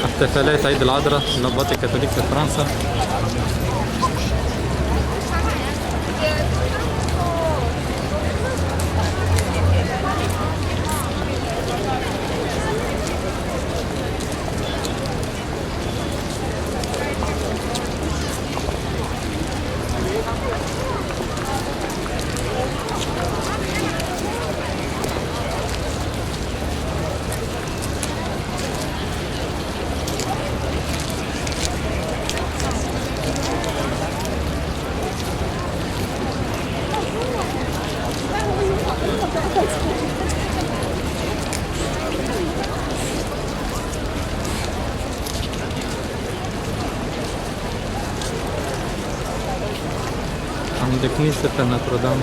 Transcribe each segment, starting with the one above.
احتفالات عيد العذراء النباط الكاثوليك في فرنسا. عند كنيسة نوتردام.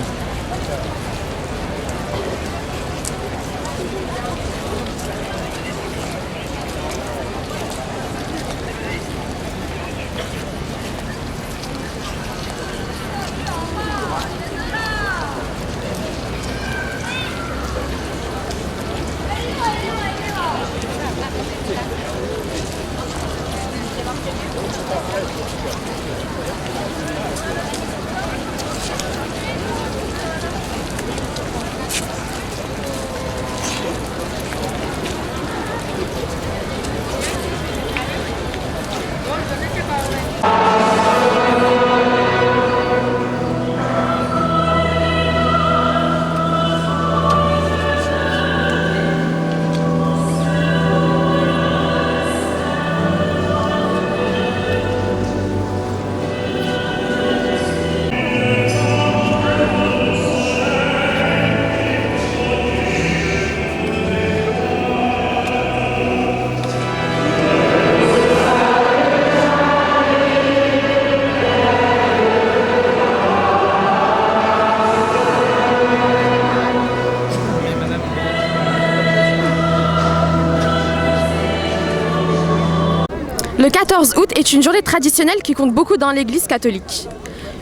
Le 14 août est une journée traditionnelle qui compte beaucoup dans l'Église catholique,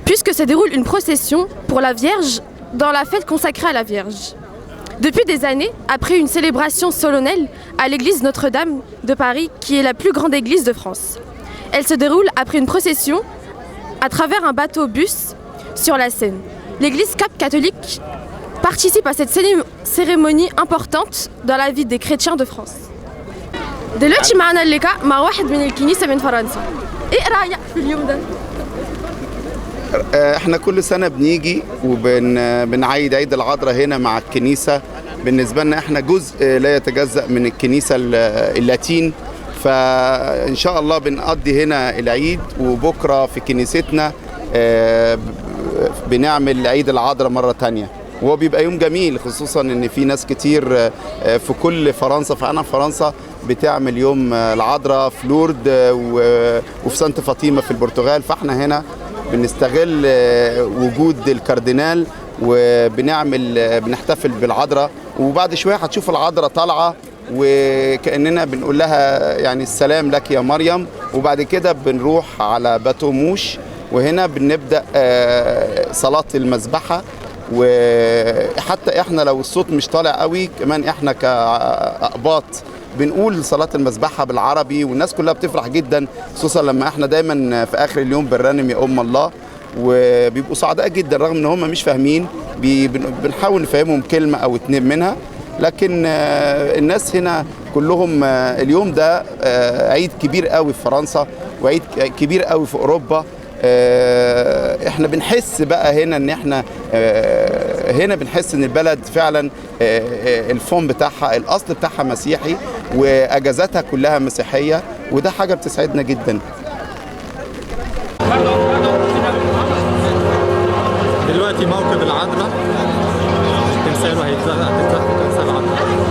puisque se déroule une procession pour la Vierge dans la fête consacrée à la Vierge. Depuis des années, après une célébration solennelle à l'église Notre-Dame de Paris, qui est la plus grande église de France. Elle se déroule après une procession à travers un bateau-bus sur la Seine. L'église catholique participe à cette cérémonie importante dans la vie des chrétiens de France. دلوقتي معنا اللقاء مع واحد من الكنيسة من فرنسا. ايه رأيك في اليوم ده؟ احنا كل سنة بنيجي وبنعيد عيد العذراء هنا مع الكنيسة. بالنسبة لنا احنا جزء لا يتجزأ من الكنيسة اللاتين، فإن شاء الله بنقضي هنا العيد، وبكرة في كنيستنا بنعمل عيد العذراء مرة تانية، وهو بيبقى يوم جميل، خصوصا ان في ناس كتير في كل فرنسا، فأنا في فرنسا بتعمل يوم العذراء في لورد وفي سانت فاطمة في البرتغال، فاحنا هنا بنستغل وجود الكاردينال بنحتفل بالعذراء. وبعد شوية هتشوف العذراء طالعة وكأننا بنقول لها يعني السلام لك يا مريم، وبعد كده بنروح على باتو موش، وهنا بنبدأ صلاة المذبحة. وحتى احنا لو الصوت مش طالع قوي كمان احنا كأقباط بنقول صلاة المذبحة بالعربي، والناس كلها بتفرح جدا، خصوصا لما احنا دايما في اخر اليوم بنرنم يا ام الله، وبيبقوا سعداء جدا رغم ان هم مش فاهمين، بنحاول نفهمهم كلمة او اتنين منها. لكن الناس هنا كلهم اليوم ده عيد كبير قوي في فرنسا، وعيد كبير قوي في اوروبا. احنا بنحس بقى هنا ان احنا هنا بنحس ان البلد فعلا الفون بتاعها الاصل بتاعها مسيحي واجازاتها كلها مسيحيه، وده حاجه بتسعدنا جدا. دلوقتي موكب العذراء، التمثال هيتزرع في تمثال العذراء.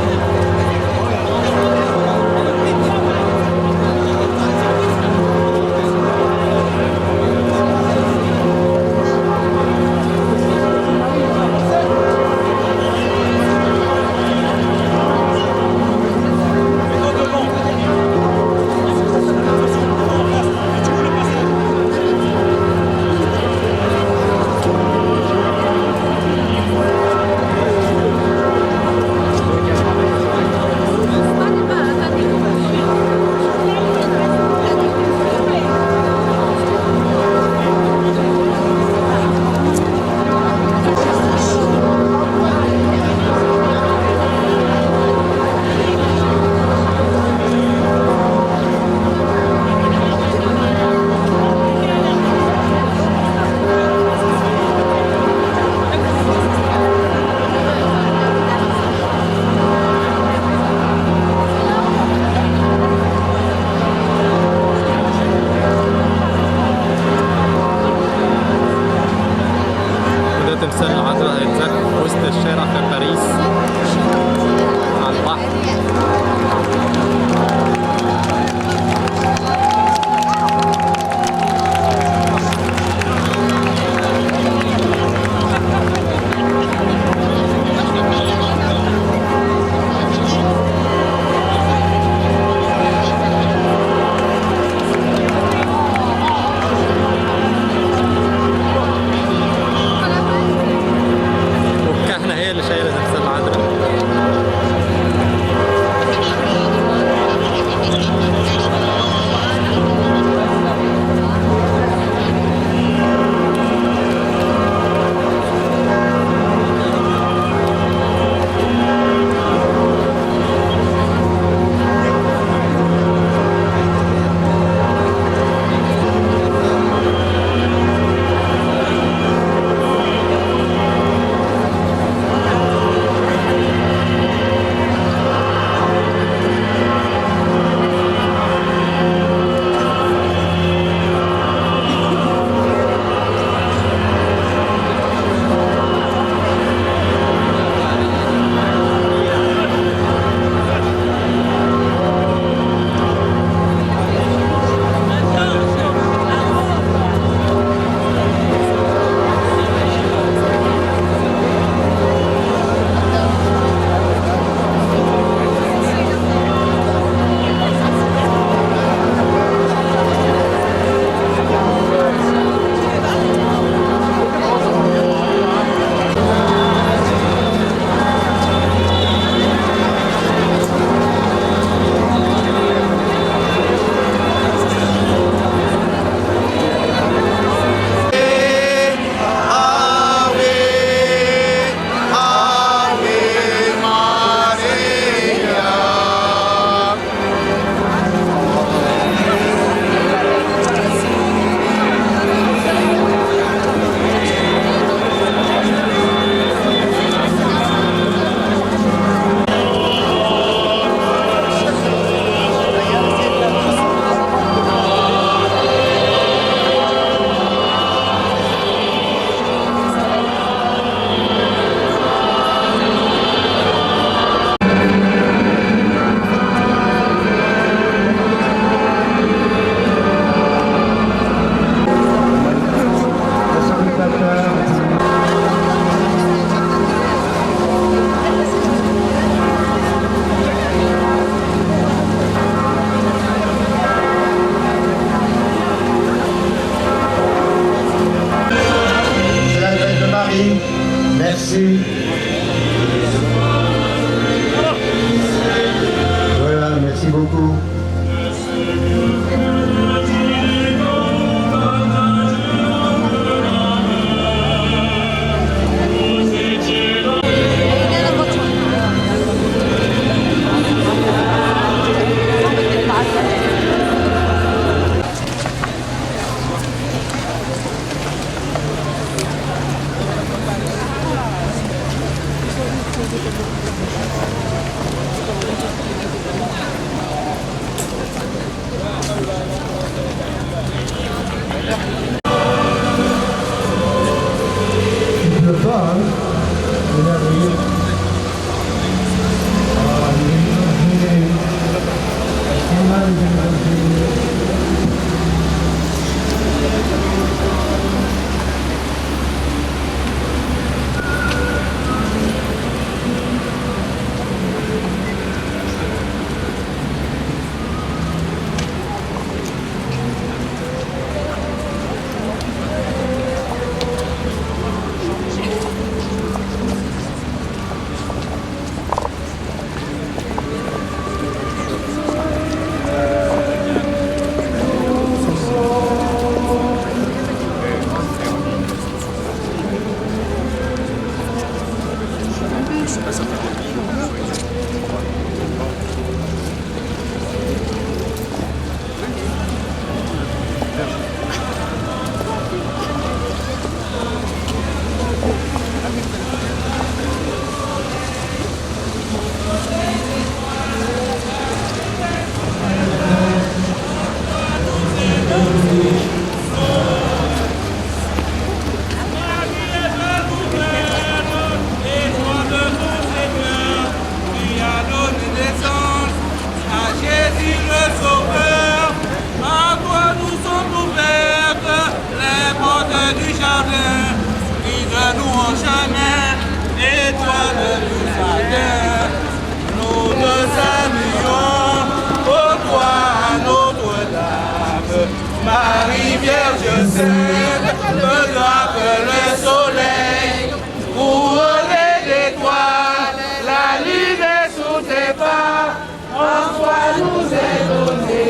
تمثال العذراء هيتزرع في وسط الشارع في باريس على البحر. والكهنة هي اللي شايلة du jardin, guide-nous en chemin, étoile du matin. Nous te saluons, ô toi, Notre-Dame, Marie Vierge Sainte, que doive le soleil, couronné d'étoiles, la lune est sous tes pas, en toi nous est donné.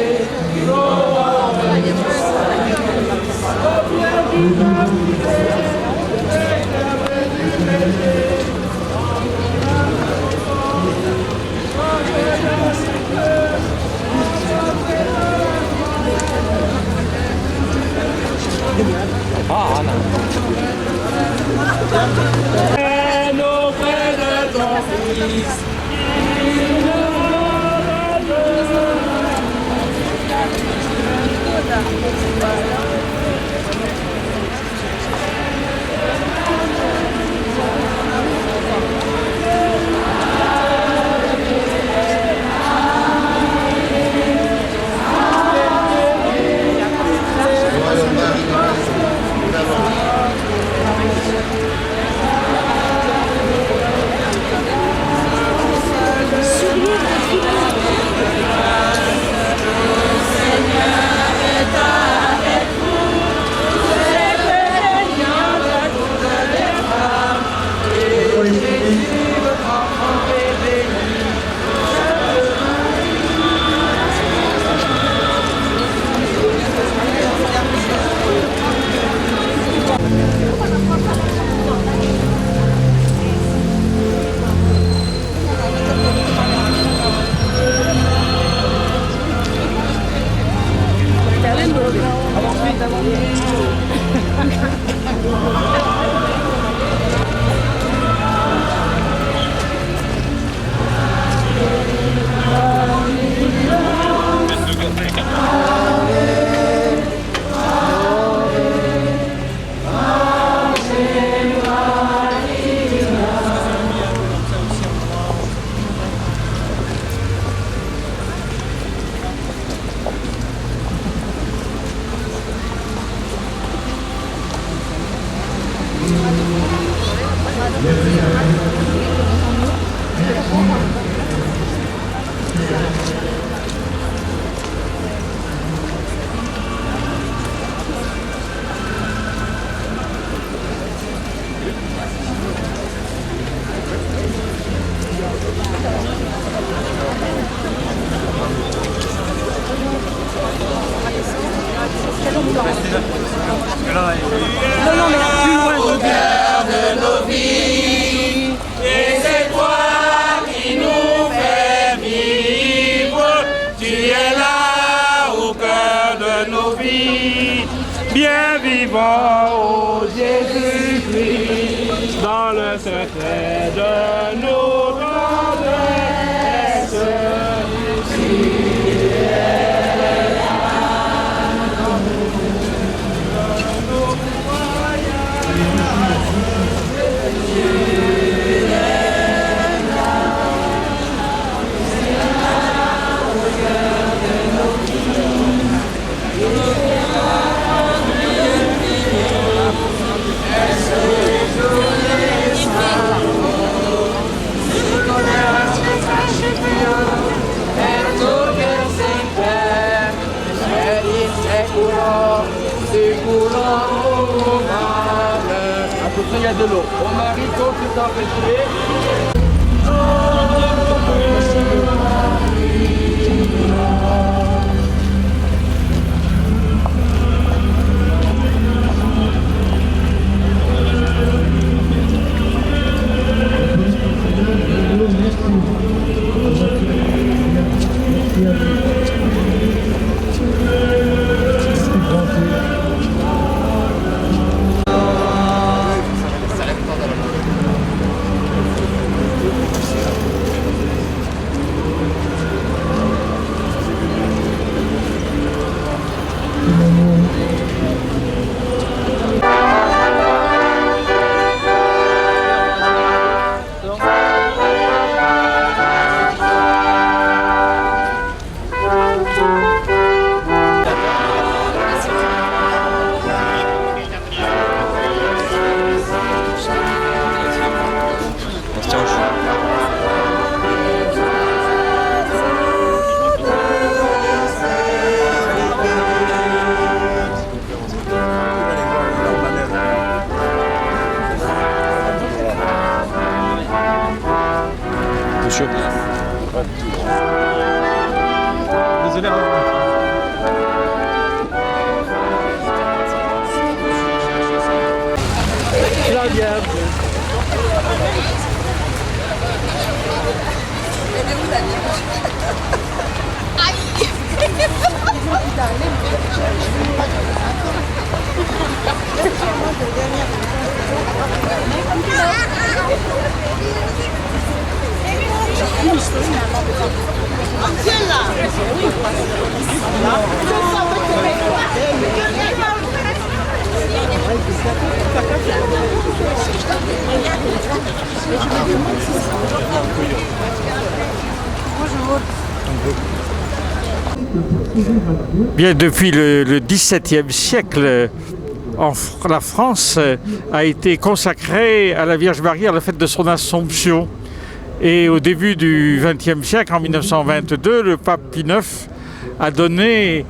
Auprès de ton Fils. Au cœur de nos vies, et c'est toi qui nous fais vivre. Tu es là au cœur de nos vies, bien vivant, ô Jésus-Christ, dans le secret de nos tendresses. Il y a de l'eau. Au mari, tout en fait. monsieur. Désolé. Bien, depuis le XVIIe siècle, la France a été consacrée à la Vierge Marie à la fête de son Assomption. Et au début du XXe siècle, en 1922, le pape Pie IX a donné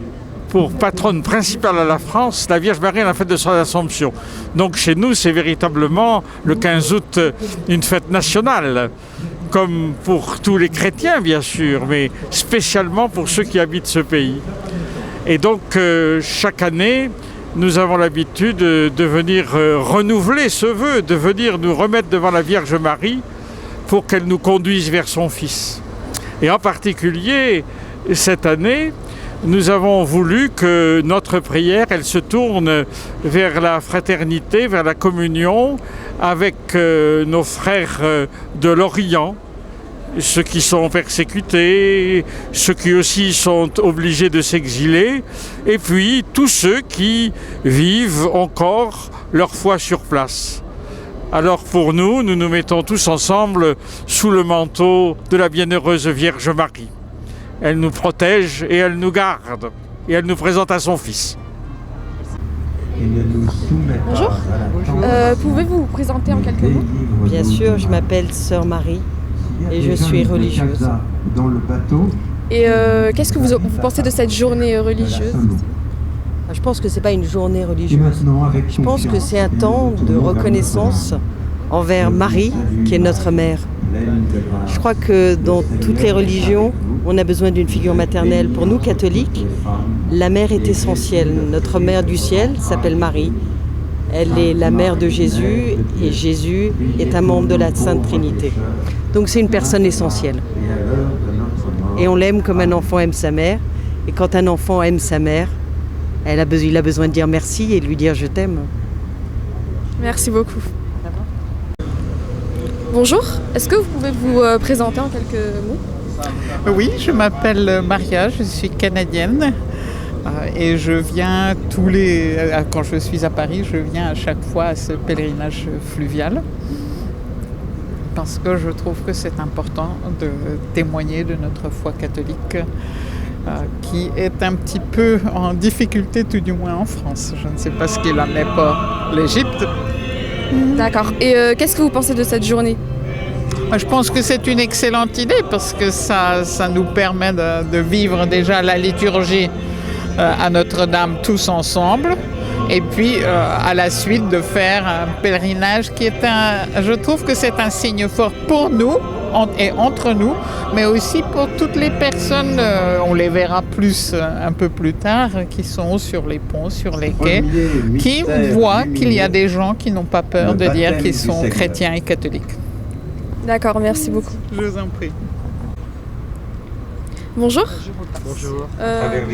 pour patronne principale à la France la Vierge Marie à la fête de son Assomption. Donc chez nous, c'est véritablement le 15 août une fête nationale, comme pour tous les chrétiens bien sûr, mais spécialement pour ceux qui habitent ce pays. Et donc chaque année, nous avons l'habitude de venir renouveler ce vœu, de venir nous remettre devant la Vierge Marie pour qu'elle nous conduise vers son Fils. Et en particulier, cette année, nous avons voulu que notre prière, elle se tourne vers la fraternité, vers la communion avec nos frères de l'Orient, ceux qui sont persécutés, ceux qui aussi sont obligés de s'exiler, et puis tous ceux qui vivent encore leur foi sur place. Alors pour nous, nous nous mettons tous ensemble sous le manteau de la bienheureuse Vierge Marie. Elle nous protège et elle nous garde, et elle nous présente à son Fils. Bonjour. Pouvez-vous vous présenter en quelques mots? Bien sûr, je m'appelle Sœur Marie et je suis religieuse. Et qu'est-ce que vous pensez de cette journée religieuse? Je pense que ce n'est pas une journée religieuse. Je pense que c'est un temps de reconnaissance envers Marie, qui est notre mère. Je crois que dans toutes les religions, on a besoin d'une figure maternelle. Pour nous, catholiques, la mère est essentielle. Notre mère du ciel s'appelle Marie. Elle est la mère de Jésus et Jésus est un membre de la Sainte Trinité. Donc c'est une personne essentielle. Et on l'aime comme un enfant aime sa mère. Et quand un enfant aime sa mère, il a besoin de dire merci et de lui dire je t'aime. Merci beaucoup. Bonjour, est-ce que vous pouvez vous présenter en quelques mots? Oui, je m'appelle Maria, je suis canadienne et je viens quand je suis à Paris, je viens à chaque fois à ce pèlerinage fluvial parce que je trouve que c'est important de témoigner de notre foi catholique qui est un petit peu en difficulté, tout du moins en France. Je ne sais pas ce qu'il en est pour l'Égypte. D'accord. Et qu'est-ce que vous pensez de cette journée? Je pense que c'est une excellente idée parce que ça nous permet de vivre déjà la liturgie à Notre-Dame tous ensemble et puis à la suite de faire un pèlerinage qui est je trouve que c'est un signe fort pour nous et entre nous, mais aussi pour toutes les personnes, on les verra un peu plus tard, qui sont sur les ponts, sur les quais, qui voient qu'il y a des gens qui n'ont pas peur de dire qu'ils sont chrétiens et catholiques. D'accord, merci beaucoup. Je vous en prie. Bonjour. Bonjour.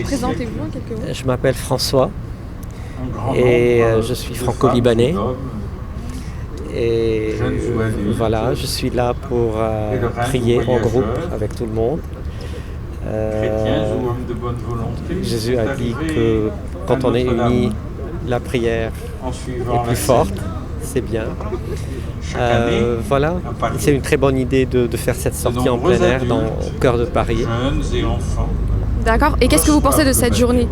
Présentez-vous en quelques mots. Je m'appelle François et je suis franco-libanais. Et voilà, je suis là pour prier en groupe avec tout le monde. Jésus a dit que quand on est unis, la prière est plus forte, c'est bien. Voilà, c'est une très bonne idée de faire cette sortie en plein air au cœur de Paris. D'accord, et qu'est-ce que vous pensez de cette journée?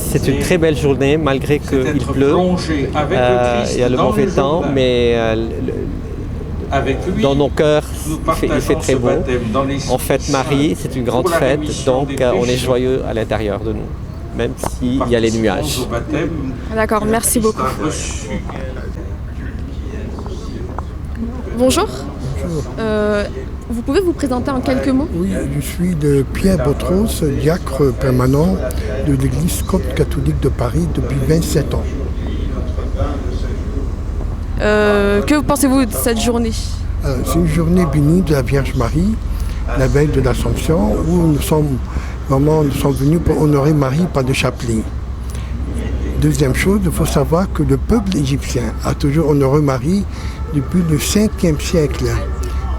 C'est une très belle journée, malgré qu'il pleut. Il y a le mauvais temps, mais dans nos cœurs, il fait très beau. En fête Marie, c'est une grande fête, donc on est joyeux à l'intérieur de nous, même s'il y a les nuages. D'accord, merci beaucoup. Bonjour. bonjour. Vous pouvez vous présenter en quelques mots? Oui, je suis de Pierre Botros, diacre permanent de l'église copte catholique de Paris depuis 27 ans. Que pensez-vous de cette journée? C'est une journée bénie de la Vierge Marie, la veille de l'Assomption, où nous sommes venus pour honorer Marie par le chapelet. Deuxième chose, il faut savoir que le peuple égyptien a toujours honoré Marie depuis le 5e siècle,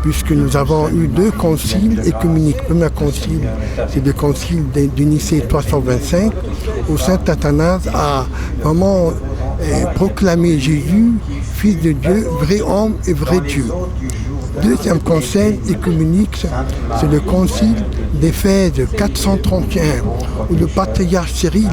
puisque nous avons eu 2 conciles œcuméniques. Le premier concile, c'est le concile de Nicée 325, où saint Athanase a vraiment proclamé Jésus, Fils de Dieu, vrai homme et vrai Dieu. Deuxième concile œcuménique, c'est le concile d'Éphèse 431, où le patriarche Cyril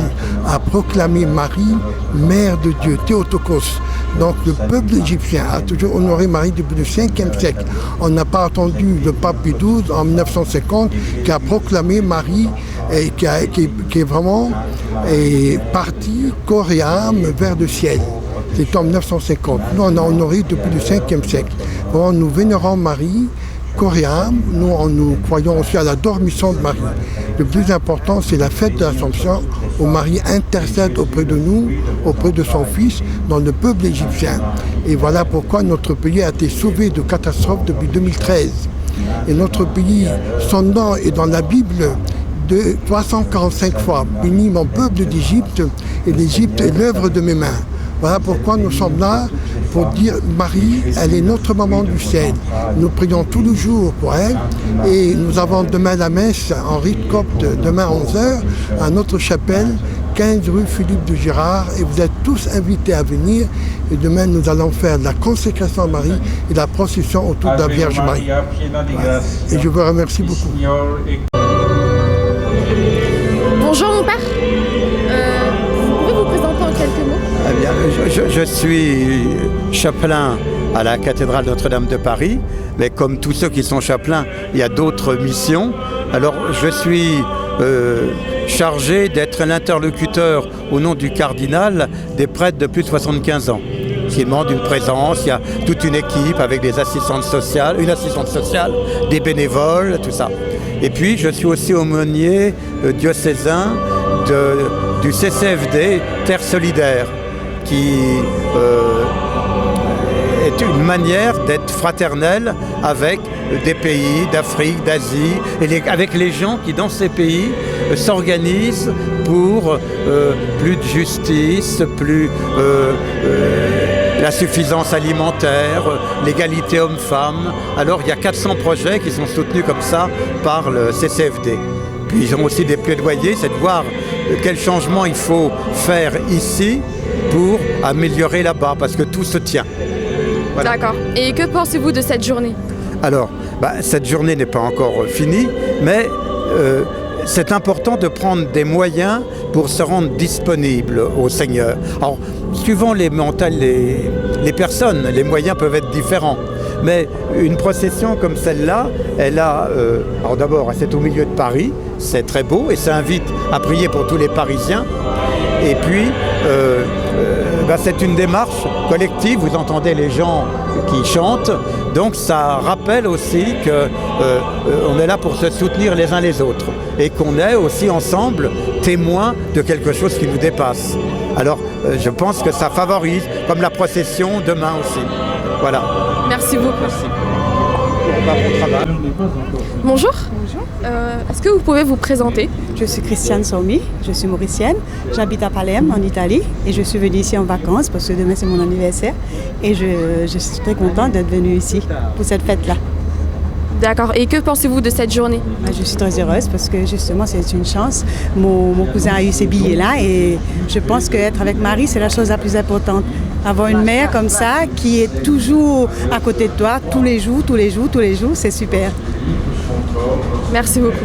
a proclamé Marie, mère de Dieu, Théotokos. Donc le peuple égyptien a toujours honoré Marie depuis le 5e siècle. On n'a pas attendu le pape Pie XII en 1950 qui a proclamé Marie et qui est vraiment parti corps et âme vers le ciel. C'est en 1950. Nous, on a honoré depuis le 5e siècle. Bon, nous vénérons Marie, corps et âme. Nous croyons aussi à la dormition de Marie. Le plus important, c'est la fête de l'Assomption, où Marie intercède auprès de nous, auprès de son Fils, dans le peuple égyptien. Et voilà pourquoi notre pays a été sauvé de catastrophes depuis 2013. Et notre pays, son nom est dans la Bible de 345 fois. Bénis mon peuple d'Égypte, et l'Égypte est l'œuvre de mes mains. Voilà pourquoi nous sommes là pour dire Marie, elle est notre maman du ciel. Nous prions tous les jours pour elle et nous avons demain la messe en rite copte, demain à 11h, à notre chapelle, 15 rue Philippe de Girard, et vous êtes tous invités à venir. Et demain, nous allons faire la consécration à Marie et la procession autour de la Vierge Marie. Voilà. Et je vous remercie beaucoup. Bonjour mon père. Vous pouvez vous présenter en quelques mots? Eh bien, je suis chapelain à la cathédrale Notre-Dame de Paris, mais comme tous ceux qui sont chapelains, il y a d'autres missions. Alors, je suis chargé d'être l'interlocuteur au nom du cardinal des prêtres de plus de 75 ans. Qui demande une présence, il y a toute une équipe avec des assistantes sociales, une assistante sociale, des bénévoles, tout ça. Et puis, je suis aussi aumônier diocésain du CCFD Terre Solidaire, qui est une manière d'être fraternel avec des pays d'Afrique, d'Asie, et avec les gens qui, dans ces pays, s'organisent pour plus de justice, plus la suffisance alimentaire, l'égalité homme-femme. Alors il y a 400 projets qui sont soutenus comme ça par le CCFD. Puis ils ont aussi des plaidoyers, c'est de voir quel changement il faut faire ici pour améliorer là-bas, parce que tout se tient. Voilà. D'accord. Et que pensez-vous de cette journée? Alors, cette journée n'est pas encore finie, mais c'est important de prendre des moyens pour se rendre disponible au Seigneur. Alors, suivant les personnes, les moyens peuvent être différents. Mais une procession comme celle-là, elle a... alors d'abord, c'est au milieu de Paris, c'est très beau, et ça invite à prier pour tous les Parisiens. Et puis, c'est une démarche collective, vous entendez les gens qui chantent, donc ça rappelle aussi qu'on est là pour se soutenir les uns les autres, et qu'on est aussi ensemble témoins de quelque chose qui nous dépasse. Alors, je pense que ça favorise, comme la procession demain aussi. Voilà. Merci beaucoup. Merci. Bon travail. Bonjour. Bonjour. Est-ce que vous pouvez vous présenter? Je suis Christiane Sommi, je suis mauricienne, j'habite à Palerme en Italie et je suis venue ici en vacances parce que demain c'est mon anniversaire et je suis très contente d'être venue ici pour cette fête-là. D'accord. Et que pensez-vous de cette journée? Je suis très heureuse parce que justement c'est une chance. Mon cousin a eu ces billets-là et je pense qu'être avec Marie c'est la chose la plus importante. Avoir une mère comme ça qui est toujours à côté de toi tous les jours, c'est super. Merci beaucoup.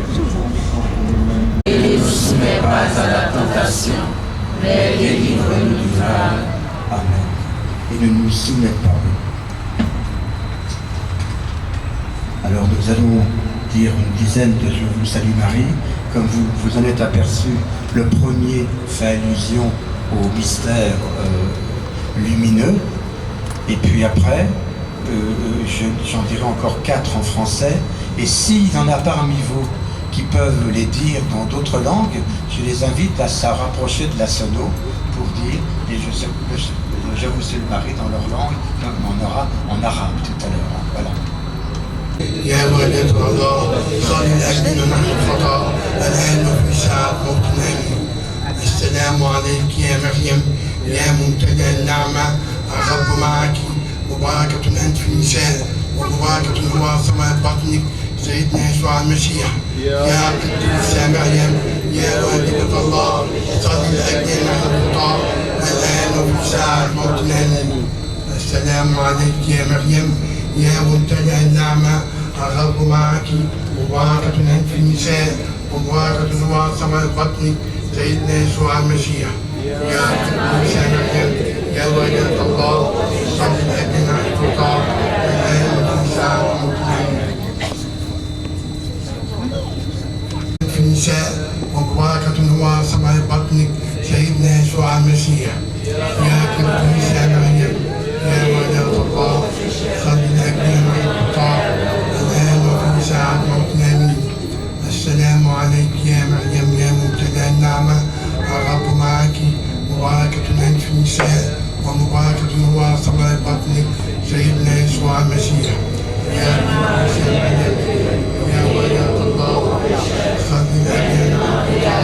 Ne mets pas à la tentation, mais délivre-nous du mal. Amen. Et ne nous soumets pas. Alors nous allons dire une dizaine de Je vous salue Marie. Comme vous en êtes aperçu, le premier fait allusion au mystère lumineux. Et puis après, j'en dirai encore 4 en français. Et s'il y en a parmi vous qui peuvent les dire dans d'autres langues, je les invite à se rapprocher de la sono pour dire, et je vous salue Marie dans leur langue, on aura en arabe tout à l'heure. Voilà. يا ولد الله صل لأجلنا نحن الخطا الآن وفي ساعة موتنا. السلام عليك يا مريم يا ممتلئ النعمة الرب معك مباركة أنت في النساء ومباركة هو ثمرة بطنك سيدنا يسوع المسيح. يا قديسة مريم يا والدة الله صل لأجلنا نحن الخطا الآن وفي ساعة موتنا. السلام عليك يا مريم يا ممتلئ النعمة الرب معك مباركة أنت في النساء ومباركة هو ثمرة بطنك سيدنا يسوع المسيح. يا قديسة مريم يا والدة الله صل لأجلنا الخطا الآن وفي ساعة موتنا. في النساء ومباركة هو ثمرة بطنك سيدنا يسوع المسيح. يا قديسة مريم يا والدة الله صل لأجلنا الخطا الآن وفي ساعة موتنا. السلام عليك يا مريم يا ممتلئ النعمة الرب معك مباركة أنت في النساء ومباركة هو ثمرة بطنك سيدنا يسوع المسيح. يا قديسة مريم يا والدة الله صل لأجلنا الخطا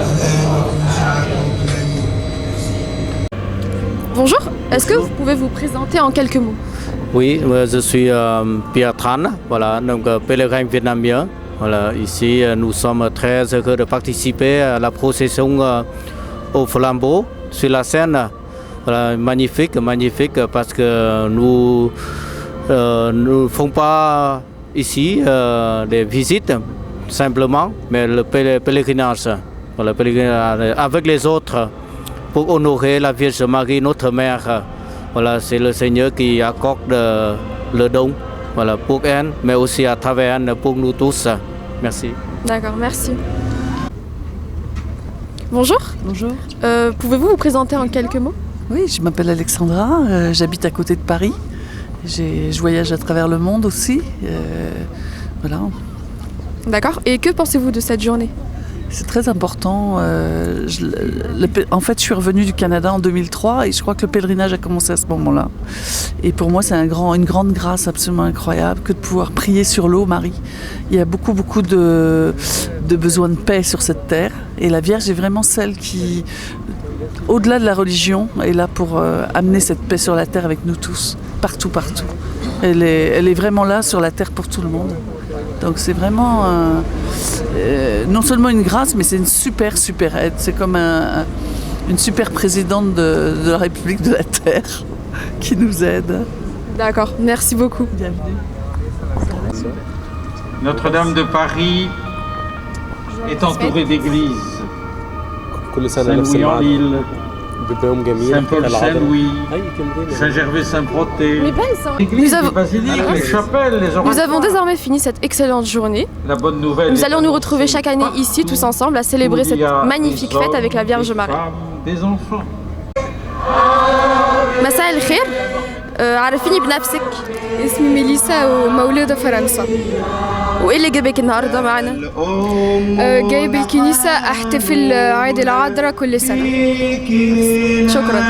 الآن وفي ساعة موتنا. Bonjour, est-ce que vous pouvez vous présenter en quelques mots? Oui, je suis Pierre Tran, voilà, donc pèlerin vietnamien. Voilà, ici nous sommes très heureux de participer à la procession au flambeau sur la scène. Voilà, magnifique, magnifique parce que nous ne faisons pas ici des visites simplement, mais le pèlerinage, voilà, pèlerinage avec les autres pour honorer la Vierge Marie, notre mère. Voilà, c'est le Seigneur qui accorde le don, voilà, pour elle, mais aussi à travers elle pour nous tous. Merci. D'accord, merci. Bonjour. Bonjour. Pouvez-vous vous présenter en quelques mots? Oui, je m'appelle Alexandra, j'habite à côté de Paris. Je voyage à travers le monde aussi. Voilà. D'accord. Et que pensez-vous de cette journée? C'est très important. En fait, je suis revenue du Canada en 2003 et je crois que le pèlerinage a commencé à ce moment-là. Et pour moi, c'est une grande grâce absolument incroyable que de pouvoir prier sur l'eau, Marie. Il y a beaucoup de besoins de paix sur cette terre. Et la Vierge est vraiment celle qui, au-delà de la religion, est là pour amener cette paix sur la terre avec nous tous, partout. Elle est vraiment là sur la terre pour tout le monde. Donc c'est vraiment non seulement une grâce, mais c'est une super aide. C'est comme une super présidente de la République de la Terre qui nous aide. D'accord, merci beaucoup. Bienvenue. Notre-Dame de Paris est entourée d'églises. Saint-Louis-en-l'Île, Saint-Paul, Saint-Louis, Saint-Gervais, Saint-Protais, les basiliques, les chapelles, les oratoires. Nous avons désormais fini cette excellente journée. La bonne nouvelle. Nous allons nous retrouver chaque année ici tous ensemble à célébrer cette magnifique fête avec la Vierge Marie. Des enfants. مساء الخير. عرفيني بنفسك. اسمي ميليسا ومولودة فرنسا. وايه اللي جابك النهارده معانا؟ جاي بالكنيسة احتفل عيد العذراء كل سنة. شكرا.